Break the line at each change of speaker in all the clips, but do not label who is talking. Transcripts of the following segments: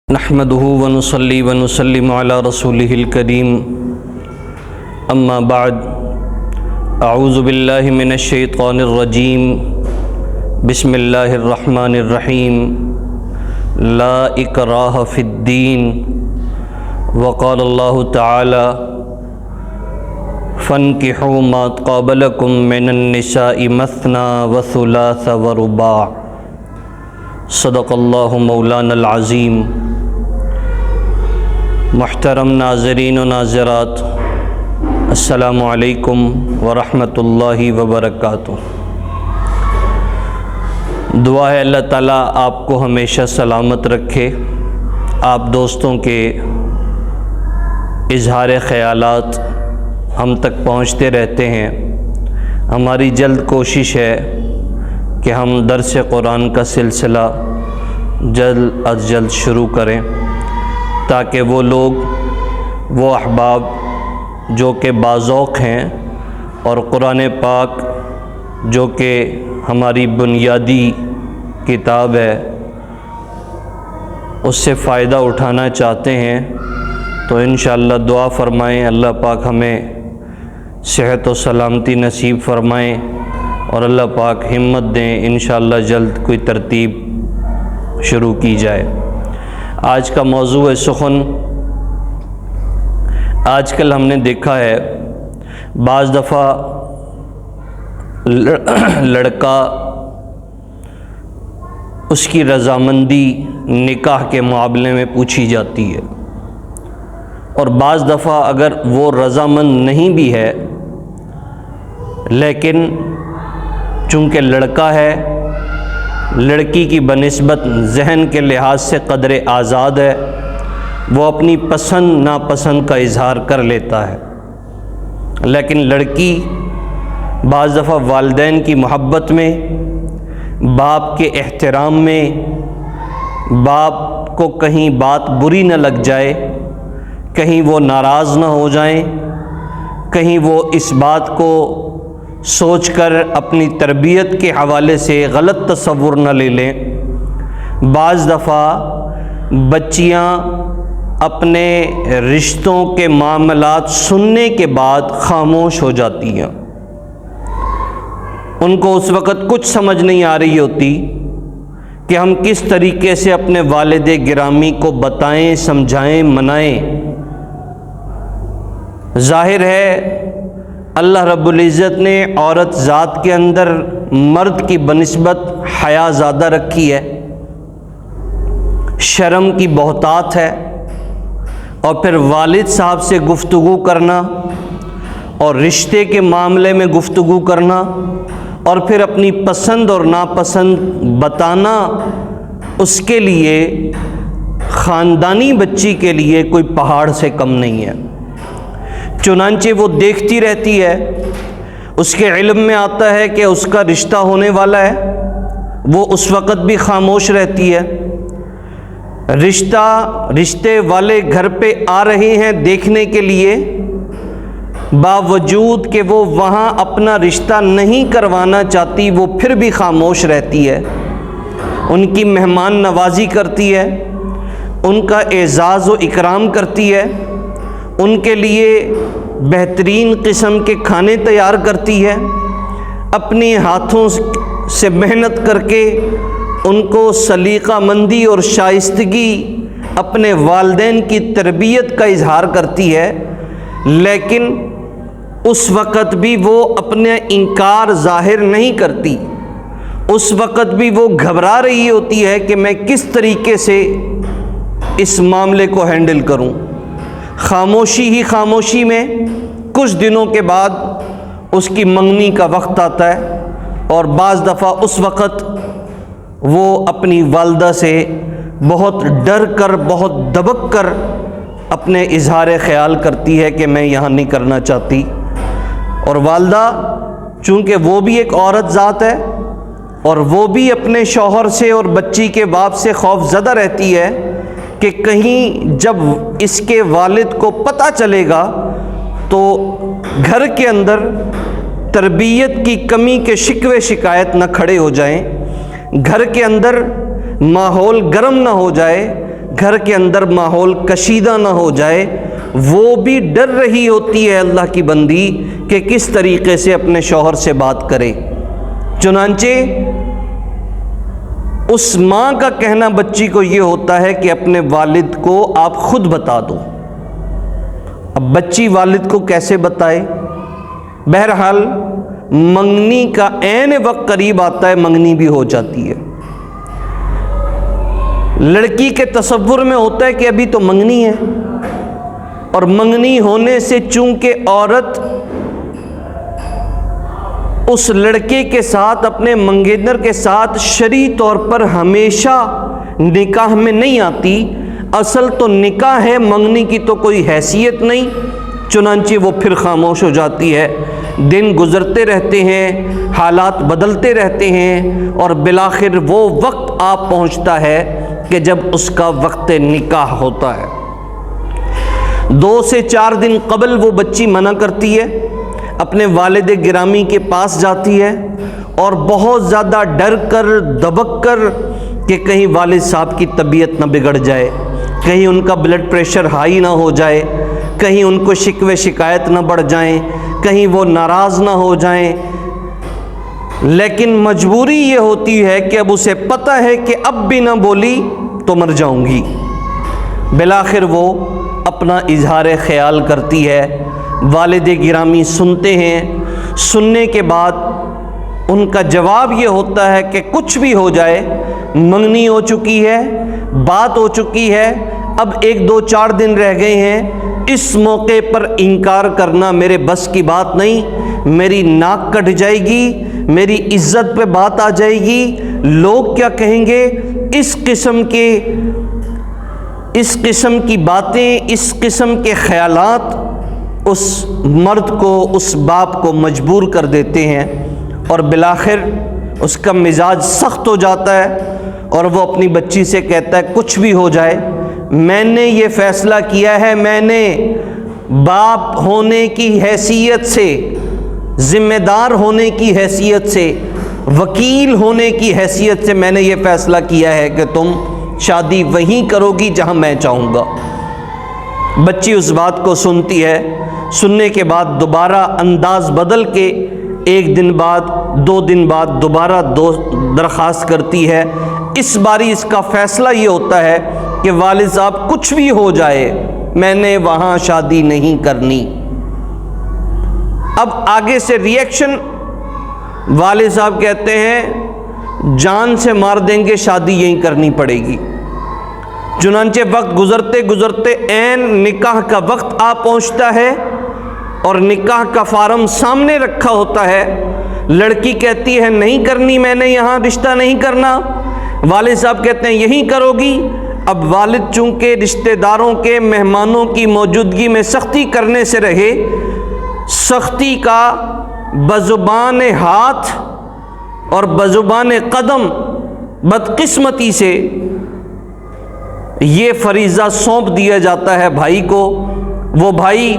نحمده ونصلي ونسلم على رسوله الكريم اما بعد اعوذ باللہ من الشیطان الرجیم بسم اللہ الرحمن الرحیم لا اکراہ فی الدین وقال اللہ تعالی فانکحوا ما طاب لکم من النساء مثنی وثلاث ورباع صدق اللہ مولانا العظیم۔ محترم ناظرین و ناظرات، السلام علیکم ورحمۃ اللہ وبرکاتہ۔ دعا ہے اللہ تعالیٰ آپ کو ہمیشہ سلامت رکھے۔ آپ دوستوں کے اظہار خیالات ہم تک پہنچتے رہتے ہیں۔ ہماری جلد کوشش ہے کہ ہم درس قرآن کا سلسلہ جلد از جلد شروع کریں، تاکہ وہ لوگ، وہ احباب جو کہ باذوق ہیں اور قرآن پاک جو کہ ہماری بنیادی کتاب ہے اس سے فائدہ اٹھانا چاہتے ہیں، تو انشاءاللہ دعا فرمائیں، اللہ پاک ہمیں صحت و سلامتی نصیب فرمائیں اور اللہ پاک ہمت دیں، انشاءاللہ جلد کوئی ترتیب شروع کی جائے۔ آج کا موضوع ہے سخن۔ آج کل ہم نے دیکھا ہے بعض دفعہ لڑکا، اس کی رضامندی نکاح کے معاملے میں پوچھی جاتی ہے، اور بعض دفعہ اگر وہ رضامند نہیں بھی ہے لیکن چونکہ لڑکا ہے، لڑکی کی بنسبت ذہن کے لحاظ سے قدر آزاد ہے، وہ اپنی پسند ناپسند کا اظہار کر لیتا ہے، لیکن لڑکی بعض دفعہ والدین کی محبت میں، باپ کے احترام میں، باپ کو کہیں بات بری نہ لگ جائے، کہیں وہ ناراض نہ ہو جائیں، کہیں وہ اس بات کو سوچ کر اپنی تربیت کے حوالے سے غلط تصور نہ لے لیں۔ بعض دفعہ بچیاں اپنے رشتوں کے معاملات سننے کے بعد خاموش ہو جاتی ہیں، ان کو اس وقت کچھ سمجھ نہیں آ رہی ہوتی کہ ہم کس طریقے سے اپنے والد گرامی کو بتائیں، سمجھائیں، منائیں۔ ظاہر ہے اللہ رب العزت نے عورت ذات کے اندر مرد کی بنسبت حیا زیادہ رکھی ہے، شرم کی بہتات ہے، اور پھر والد صاحب سے گفتگو کرنا اور رشتے کے معاملے میں گفتگو کرنا اور پھر اپنی پسند اور ناپسند بتانا، اس کے لیے خاندانی بچی کے لیے کوئی پہاڑ سے کم نہیں ہے۔ چنانچہ وہ دیکھتی رہتی ہے، اس کے علم میں آتا ہے کہ اس کا رشتہ ہونے والا ہے، وہ اس وقت بھی خاموش رہتی ہے۔ رشتے والے گھر پہ آ رہے ہیں دیکھنے کے لیے، باوجود کہ وہ وہاں اپنا رشتہ نہیں کروانا چاہتی، وہ پھر بھی خاموش رہتی ہے، ان کی مہمان نوازی کرتی ہے، ان کا اعزاز و اکرام کرتی ہے، ان کے لیے بہترین قسم کے کھانے تیار کرتی ہے، اپنے ہاتھوں سے محنت کر کے ان کو سلیقہ مندی اور شائستگی اپنے والدین کی تربیت کا اظہار کرتی ہے، لیکن اس وقت بھی وہ اپنے انکار ظاہر نہیں کرتی، اس وقت بھی وہ گھبرا رہی ہوتی ہے کہ میں کس طریقے سے اس معاملے کو ہینڈل کروں۔ خاموشی ہی خاموشی میں کچھ دنوں کے بعد اس کی منگنی کا وقت آتا ہے، اور بعض دفعہ اس وقت وہ اپنی والدہ سے بہت ڈر کر، بہت دبک کر اپنے اظہار خیال کرتی ہے کہ میں یہاں نہیں کرنا چاہتی، اور والدہ چونکہ وہ بھی ایک عورت ذات ہے اور وہ بھی اپنے شوہر سے اور بچی کے باپ سے خوف زدہ رہتی ہے کہ کہیں جب اس کے والد کو پتہ چلے گا تو گھر کے اندر تربیت کی کمی کے شکوے شکایت نہ کھڑے ہو جائیں، گھر کے اندر ماحول گرم نہ ہو جائے، گھر کے اندر ماحول کشیدہ نہ ہو جائے، وہ بھی ڈر رہی ہوتی ہے اللہ کی بندی کہ کس طریقے سے اپنے شوہر سے بات کرے۔ چنانچہ اس ماں کا کہنا بچی کو یہ ہوتا ہے کہ اپنے والد کو آپ خود بتا دو۔ اب بچی والد کو کیسے بتائے؟ بہرحال منگنی کا عین وقت قریب آتا ہے، منگنی بھی ہو جاتی ہے۔ لڑکی کے تصور میں ہوتا ہے کہ ابھی تو منگنی ہے، اور منگنی ہونے سے چونکہ عورت اس لڑکے کے ساتھ، اپنے منگیتر کے ساتھ شرعی طور پر ہمیشہ نکاح میں نہیں آتی، اصل تو نکاح ہے، منگنی کی تو کوئی حیثیت نہیں، چنانچہ وہ پھر خاموش ہو جاتی ہے۔ دن گزرتے رہتے ہیں، حالات بدلتے رہتے ہیں، اور بالآخر وہ وقت آ پہنچتا ہے کہ جب اس کا وقت نکاح ہوتا ہے۔ 2 سے 4 دن قبل وہ بچی منع کرتی ہے، اپنے والد گرامی کے پاس جاتی ہے، اور بہت زیادہ ڈر کر دبک کر کہ کہیں والد صاحب کی طبیعت نہ بگڑ جائے، کہیں ان کا بلڈ پریشر ہائی نہ ہو جائے، کہیں ان کو شکوے شکایت نہ بڑھ جائیں، کہیں وہ ناراض نہ ہو جائیں۔ لیکن مجبوری یہ ہوتی ہے کہ اب اسے پتہ ہے کہ اب بھی نہ بولی تو مر جاؤں گی۔ بالآخر وہ اپنا اظہار خیال کرتی ہے، والد گرامی سنتے ہیں، سننے کے بعد ان کا جواب یہ ہوتا ہے کہ کچھ بھی ہو جائے، منگنی ہو چکی ہے، بات ہو چکی ہے، اب 1 2 4 دن رہ گئے ہیں، اس موقع پر انکار کرنا میرے بس کی بات نہیں، میری ناک کٹ جائے گی، میری عزت پہ بات آ جائے گی، لوگ کیا کہیں گے۔ اس قسم کی باتیں، اس قسم کے خیالات اس مرد کو، اس باپ کو مجبور کر دیتے ہیں، اور بالآخر اس کا مزاج سخت ہو جاتا ہے، اور وہ اپنی بچی سے کہتا ہے کچھ بھی ہو جائے، میں نے یہ فیصلہ کیا ہے، میں نے باپ ہونے کی حیثیت سے، ذمہ دار ہونے کی حیثیت سے، وکیل ہونے کی حیثیت سے میں نے یہ فیصلہ کیا ہے کہ تم شادی وہیں کرو گی جہاں میں چاہوں گا۔ بچی اس بات کو سنتی ہے، سننے کے بعد دوبارہ انداز بدل کے 1 دن بعد 2 دن بعد دوبارہ درخواست کرتی ہے۔ اس باری اس کا فیصلہ یہ ہوتا ہے کہ والد صاحب کچھ بھی ہو جائے، میں نے وہاں شادی نہیں کرنی۔ اب آگے سے ریئیکشن، والد صاحب کہتے ہیں جان سے مار دیں گے، شادی یہیں کرنی پڑے گی۔ چنانچہ وقت گزرتے گزرتے عین نکاح کا وقت آ پہنچتا ہے، اور نکاح کا فارم سامنے رکھا ہوتا ہے۔ لڑکی کہتی ہے نہیں کرنی، میں نے یہاں رشتہ نہیں کرنا۔ والد صاحب کہتے ہیں یہیں کرو گی۔ اب والد چونکہ رشتہ داروں کے، مہمانوں کی موجودگی میں سختی کرنے سے رہے، سختی کا بزبان ہاتھ اور بزبان قدم بدقسمتی سے یہ فریضہ سونپ دیا جاتا ہے بھائی کو۔ وہ بھائی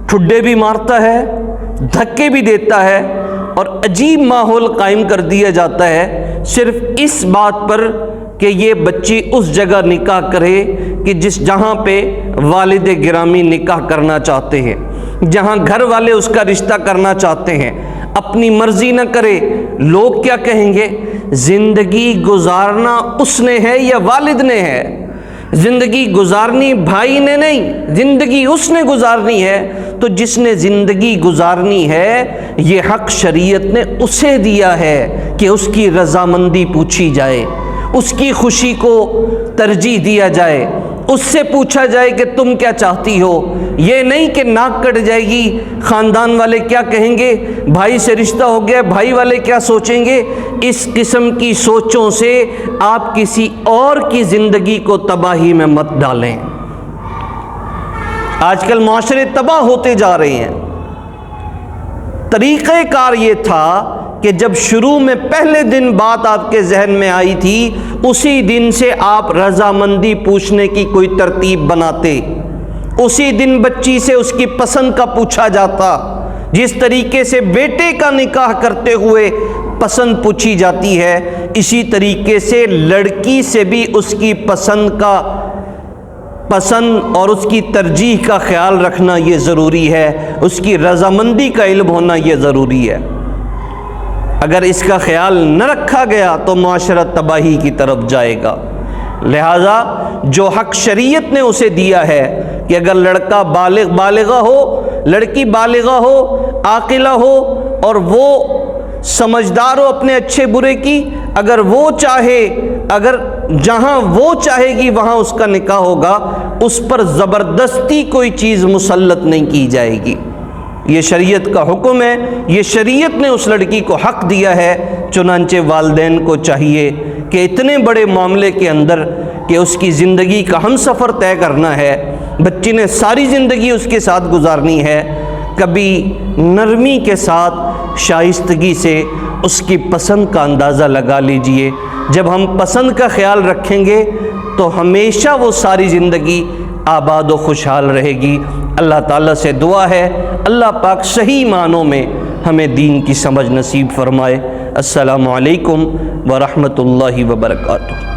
ٹھڈے بھی مارتا ہے، دھکے بھی دیتا ہے، اور عجیب ماحول قائم کر دیا جاتا ہے صرف اس بات پر کہ یہ بچی اس جگہ نکاح کرے کہ جہاں پہ والد گرامی نکاح کرنا چاہتے ہیں، جہاں گھر والے اس کا رشتہ کرنا چاہتے ہیں، اپنی مرضی نہ کرے۔ لوگ کیا کہیں گے؟ زندگی گزارنا اس نے ہے یا والد نے ہے؟ زندگی گزارنی بھائی نے نہیں، زندگی اس نے گزارنی ہے۔ تو جس نے زندگی گزارنی ہے، یہ حق شریعت نے اسے دیا ہے کہ اس کی رضامندی پوچھی جائے، اس کی خوشی کو ترجیح دیا جائے، اس سے پوچھا جائے کہ تم کیا چاہتی ہو۔ یہ نہیں کہ ناک کٹ جائے گی، خاندان والے کیا کہیں گے، بھائی سے رشتہ ہو گیا، بھائی والے کیا سوچیں گے۔ اس قسم کی سوچوں سے آپ کسی اور کی زندگی کو تباہی میں مت ڈالیں۔ آج کل معاشرے تباہ ہوتے جا رہے ہیں۔ طریقہ کار یہ تھا کہ جب شروع میں پہلے دن بات آپ کے ذہن میں آئی تھی، اسی دن سے آپ رضامندی پوچھنے کی کوئی ترتیب بناتے، اسی دن بچی سے اس کی پسند کا پوچھا جاتا، جس طریقے سے بیٹے کا نکاح کرتے ہوئے پسند پوچھی جاتی ہے، اسی طریقے سے لڑکی سے بھی اس کی پسند کا پسند اور اس کی ترجیح کا خیال رکھنا یہ ضروری ہے، اس کی رضامندی کا علم ہونا یہ ضروری ہے۔ اگر اس کا خیال نہ رکھا گیا تو معاشرہ تباہی کی طرف جائے گا۔ لہذا جو حق شریعت نے اسے دیا ہے کہ اگر لڑکا بالغہ ہو، لڑکی بالغہ ہو، عاقلہ ہو اور وہ سمجھدار ہو اپنے اچھے برے کی، اگر وہ چاہے، اگر جہاں وہ چاہے گی وہاں اس کا نکاح ہوگا، اس پر زبردستی کوئی چیز مسلط نہیں کی جائے گی۔ یہ شریعت کا حکم ہے، یہ شریعت نے اس لڑکی کو حق دیا ہے۔ چنانچہ والدین کو چاہیے کہ اتنے بڑے معاملے کے اندر کہ اس کی زندگی کا ہم سفر طے کرنا ہے، بچی نے ساری زندگی اس کے ساتھ گزارنی ہے، کبھی نرمی کے ساتھ شائستگی سے اس کی پسند کا اندازہ لگا لیجئے۔ جب ہم پسند کا خیال رکھیں گے تو ہمیشہ وہ ساری زندگی آباد و خوشحال رہے گی۔ اللہ تعالیٰ سے دعا ہے اللہ پاک صحیح معنوں میں ہمیں دین کی سمجھ نصیب فرمائے۔ السلام علیکم ورحمۃ اللہ وبرکاتہ۔